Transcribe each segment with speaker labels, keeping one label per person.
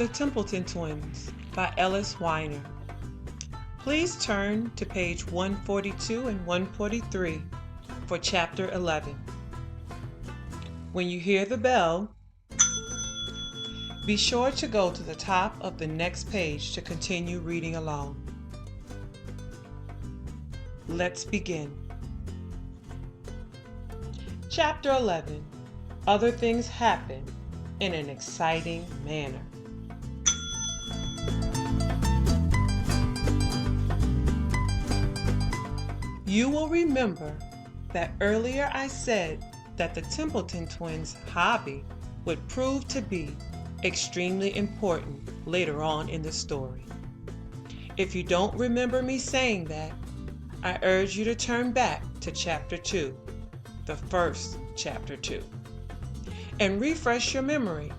Speaker 1: The Templeton Twins by Ellis, Weiner. Please turn to page 142 and 143 for Chapter 11. When you hear the bell, be sure to go to the top of the next page to continue reading along. Let's begin. Chapter 11. Other things happen in an exciting manner. You will remember that earlier I said that the Templeton twins' hobby would prove to be extremely important later on in the story. If you don't remember me saying that, I urge you to turn back to Chapter 2, the first Chapter 2, and refresh your memory,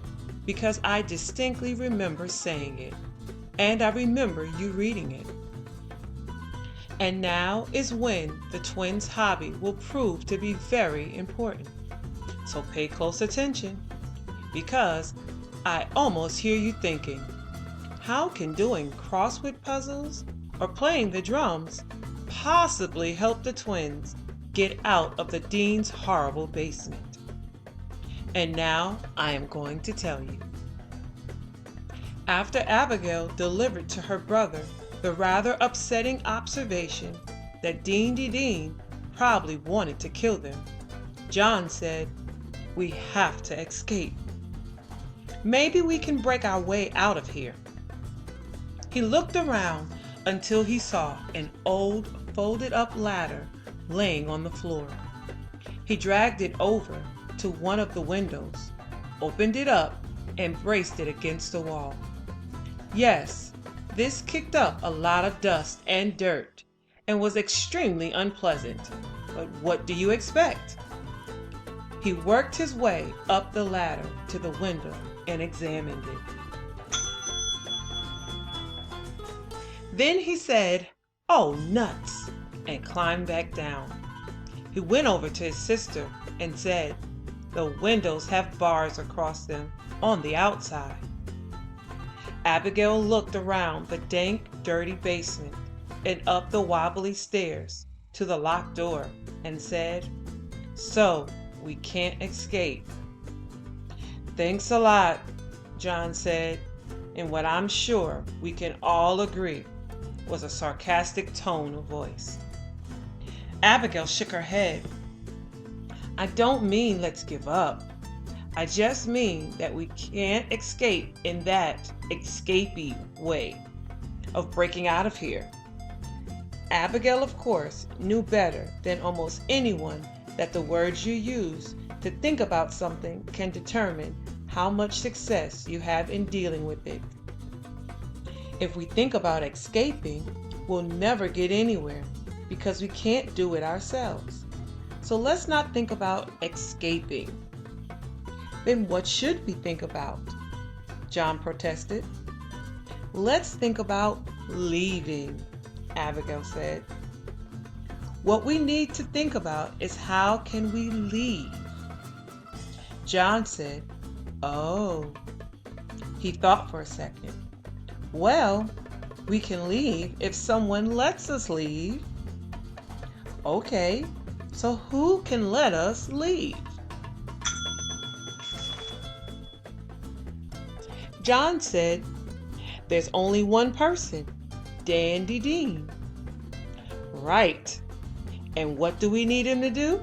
Speaker 1: because I distinctly remember saying it, and I remember you reading it. And now is when the twins' hobby will prove to be very important. So pay close attention, because I almost hear you thinking, how can doing crossword puzzles or playing the drums possibly help the twins get out of the dean's horrible basement? And now I am going to tell you. After Abigail delivered to her brother the rather upsetting observation that Dean probably wanted to kill them, John said, "We have to escape. Maybe we can break our way out of here." He looked around until he saw an old folded up ladder laying on the floor. He dragged it over to one of the windows, opened it up, and braced it against the wall. Yes, this kicked up a lot of dust and dirt and was extremely unpleasant, but what do you expect? He worked his way up the ladder to the window and examined it. Then he said, "Oh, nuts," and climbed back down. He went over to his sister and said, "The windows have bars across them on the outside." Abigail looked around the dank, dirty basement and up the wobbly stairs to the locked door and said, "So we can't escape." "Thanks a lot," John said, in what I'm sure we can all agree was a sarcastic tone of voice. Abigail shook her head. "I don't mean let's give up. I just mean that we can't escape in that escapey way of breaking out of here." Abigail, of course, knew better than almost anyone that the words you use to think about something can determine how much success you have in dealing with it. If we think about escaping, we'll never get anywhere because we can't do it ourselves. So let's not think about escaping. Then what should we think about? John protested. "Let's think about leaving," Abigail said. "What we need to think about is how can we leave?" John said, "Oh." He thought for a second. "Well, we can leave if someone lets us leave." "Okay, so who can let us leave?" John said, "There's only one person, Dean." "Right. And what do we need him to do?"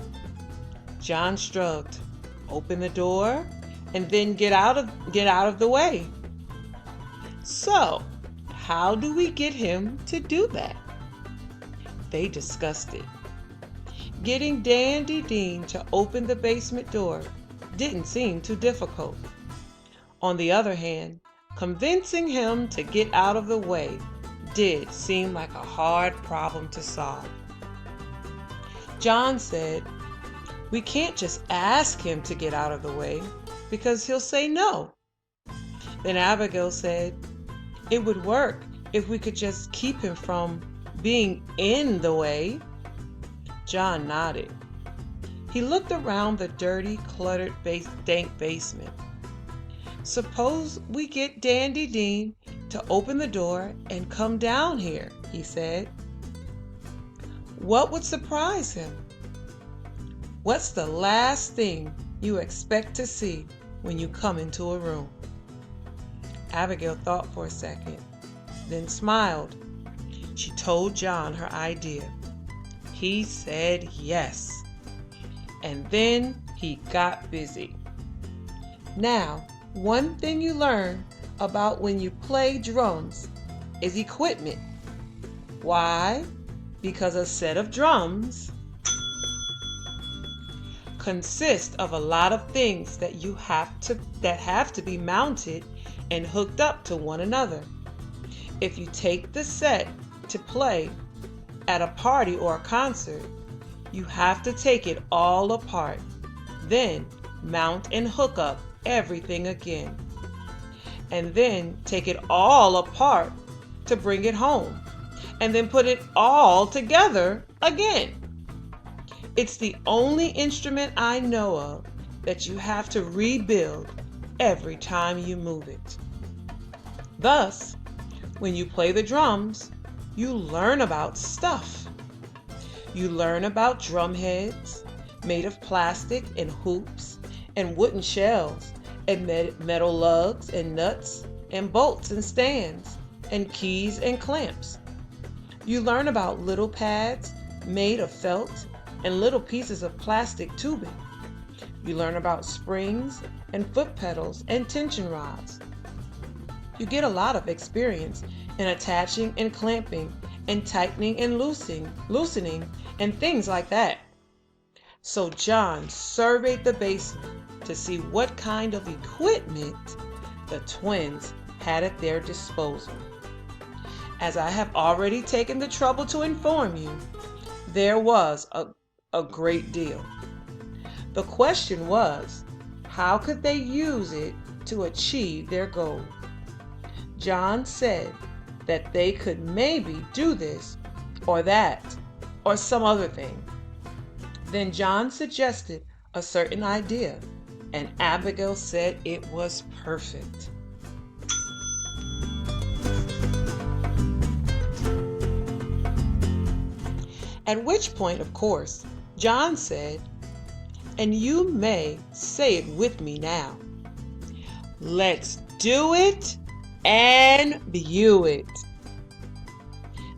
Speaker 1: John shrugged. "Open the door and then get out of the way." "So, how do we get him to do that?" They discussed it. Getting Dean to open the basement door didn't seem too difficult. On the other hand, convincing him to get out of the way did seem like a hard problem to solve. John said, "We can't just ask him to get out of the way because he'll say no." Then Abigail said, "It would work if we could just keep him from being in the way." John nodded. He looked around the dirty, cluttered, dank basement. "Suppose we get Dandy Dean to open the door and come down here," he said. What would surprise him? What's the last thing you expect to see when you come into a room? Abigail thought for a second, then smiled. She told John her idea. He said yes. And then he got busy. Now, one thing you learn about when you play drums is equipment. Why? Because a set of drums consists of a lot of things that have to be mounted and hooked up to one another. If you take the set to play at a party or a concert, you have to take it all apart, then mount and hook up everything again, and then take it all apart to bring it home, and then put it all together again. It's the only instrument I know of that you have to rebuild every time you move it. Thus, when you play the drums, you learn about stuff. You learn about drum heads made of plastic and hoops and wooden shells and metal lugs and nuts and bolts and stands and keys and clamps. You learn about little pads made of felt and little pieces of plastic tubing. You learn about springs and foot pedals and tension rods. You get a lot of experience in attaching and clamping and tightening and loosening and things like that. So John surveyed the basement to see what kind of equipment the twins had at their disposal. As I have already taken the trouble to inform you, there was a great deal. The question was, how could they use it to achieve their goal? John said that they could maybe do this or that or some other thing. Then John suggested a certain idea, and Abigail said it was perfect. At which point, of course, John said, and you may say it with me now, let's do it and view it.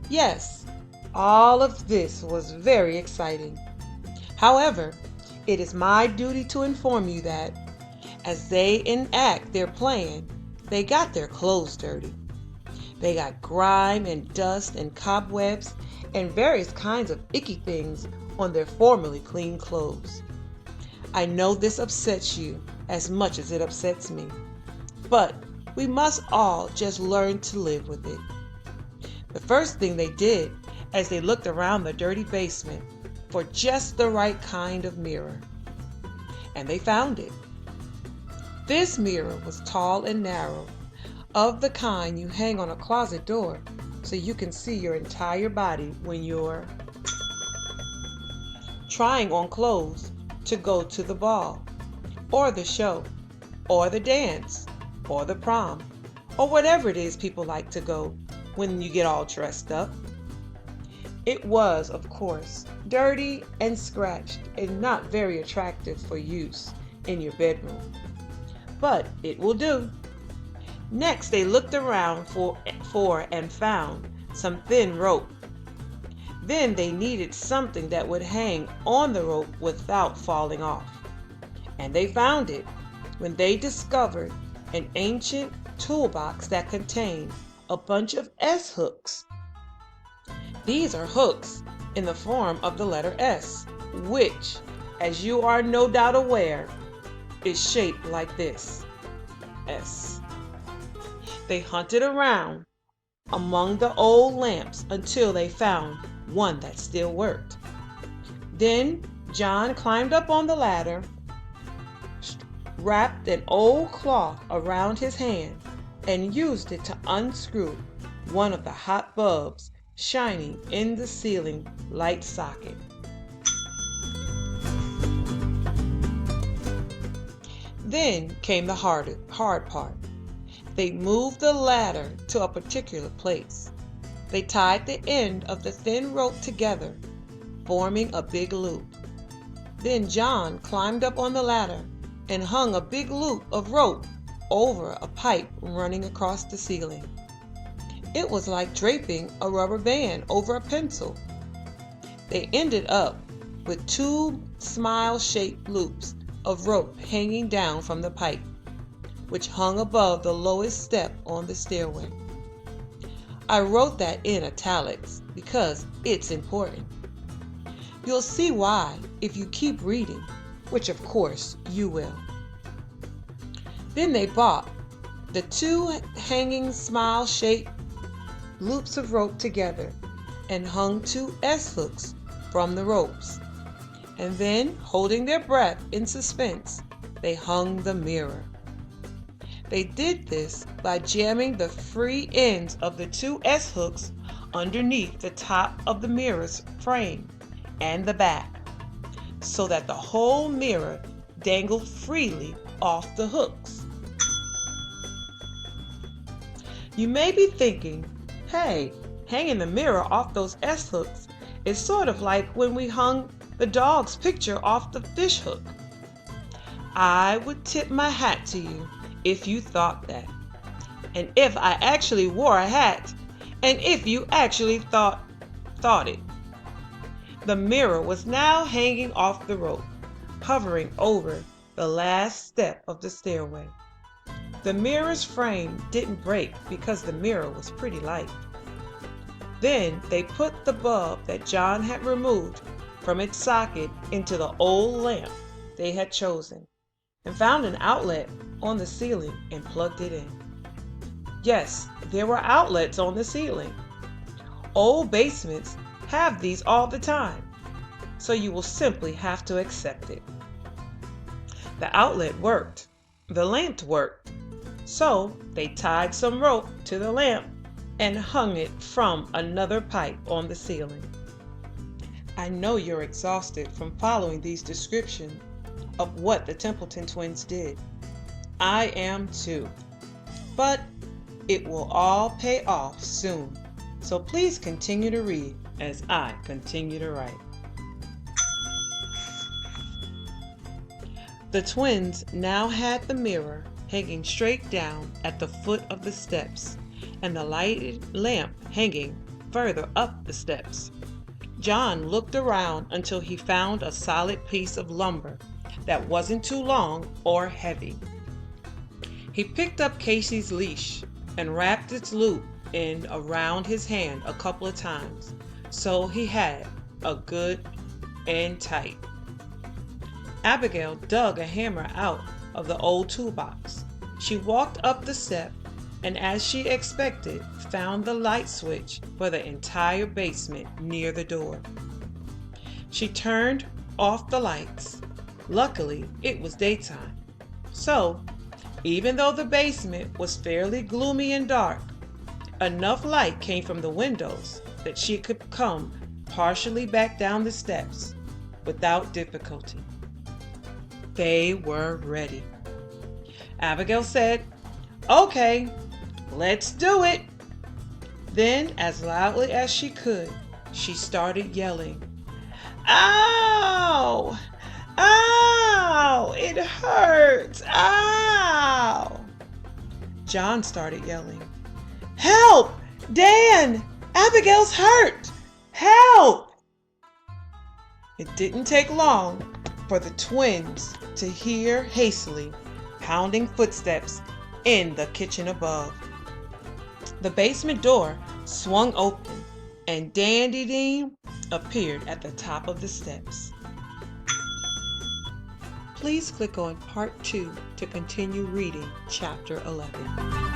Speaker 1: Yes, all of this was very exciting. However, it is my duty to inform you that, as they enact their plan, they got their clothes dirty. They got grime and dust and cobwebs and various kinds of icky things on their formerly clean clothes. I know this upsets you as much as it upsets me, but we must all just learn to live with it. The first thing they did as they looked around the dirty basement for just the right kind of mirror, and they found it. This mirror was tall and narrow, of the kind you hang on a closet door so you can see your entire body when you're trying on clothes to go to the ball, or the show, or the dance, or the prom, or whatever it is people like to go when you get all dressed up. It was, of course, dirty and scratched and not very attractive for use in your bedroom, but it will do. Next, they looked around for and found some thin rope. Then they needed something that would hang on the rope without falling off. And they found it when they discovered an ancient toolbox that contained a bunch of S hooks. These are hooks in the form of the letter S, which, as you are no doubt aware, is shaped like this, S. They hunted around among the old lamps until they found one that still worked. Then John climbed up on the ladder, wrapped an old cloth around his hand, and used it to unscrew one of the hot bulbs shining in the ceiling light socket. Then came the hard part. They moved the ladder to a particular place. They tied the end of the thin rope together, forming a big loop. Then John climbed up on the ladder and hung a big loop of rope over a pipe running across the ceiling. It was like draping a rubber band over a pencil. They ended up with 2 smile-shaped loops of rope hanging down from the pipe, which hung above the lowest step on the stairway. I wrote that in italics because it's important. You'll see why if you keep reading, which of course you will. Then they brought the 2 hanging smile-shaped loops of rope together and hung 2 S-hooks from the ropes. And then, holding their breath in suspense, they hung the mirror. They did this by jamming the free ends of the 2 S-hooks underneath the top of the mirror's frame and the back, so that the whole mirror dangled freely off the hooks. You may be thinking, hey, hanging the mirror off those S-hooks is sort of like when we hung the dog's picture off the fish hook. I would tip my hat to you if you thought that, and if I actually wore a hat, and if you actually thought it. The mirror was now hanging off the rope, hovering over the last step of the stairway. The mirror's frame didn't break because the mirror was pretty light. Then they put the bulb that John had removed from its socket into the old lamp they had chosen, and found an outlet on the ceiling and plugged it in. Yes, there were outlets on the ceiling. Old basements have these all the time, so you will simply have to accept it. The outlet worked. The lamp worked. So they tied some rope to the lamp and hung it from another pipe on the ceiling. I know you're exhausted from following these descriptions of what the Templeton twins did. I am too. But it will all pay off soon. So please continue to read as I continue to write. The twins now had the mirror hanging straight down at the foot of the steps, and the lighted lamp hanging further up the steps. John looked around until he found a solid piece of lumber that wasn't too long or heavy. He picked up Casey's leash and wrapped its loop in around his hand a couple of times, so he had a good and tight. Abigail dug a hammer out of the old toolbox. She walked up the step and, as she expected, found the light switch for the entire basement near the door. She turned off the lights. Luckily, it was daytime. So, even though the basement was fairly gloomy and dark, enough light came from the windows that she could come partially back down the steps without difficulty. They were ready. Abigail said, "Okay, let's do it." Then, as loudly as she could, she started yelling, "Ow! Ow! It hurts! Ow!" John started yelling, "Help! Dan! Abigail's hurt! Help!" It didn't take long for the twins to hear hastily pounding footsteps in the kitchen above. The basement door swung open and Dandy Dean appeared at the top of the steps. Please click on Part 2 to continue reading Chapter 11.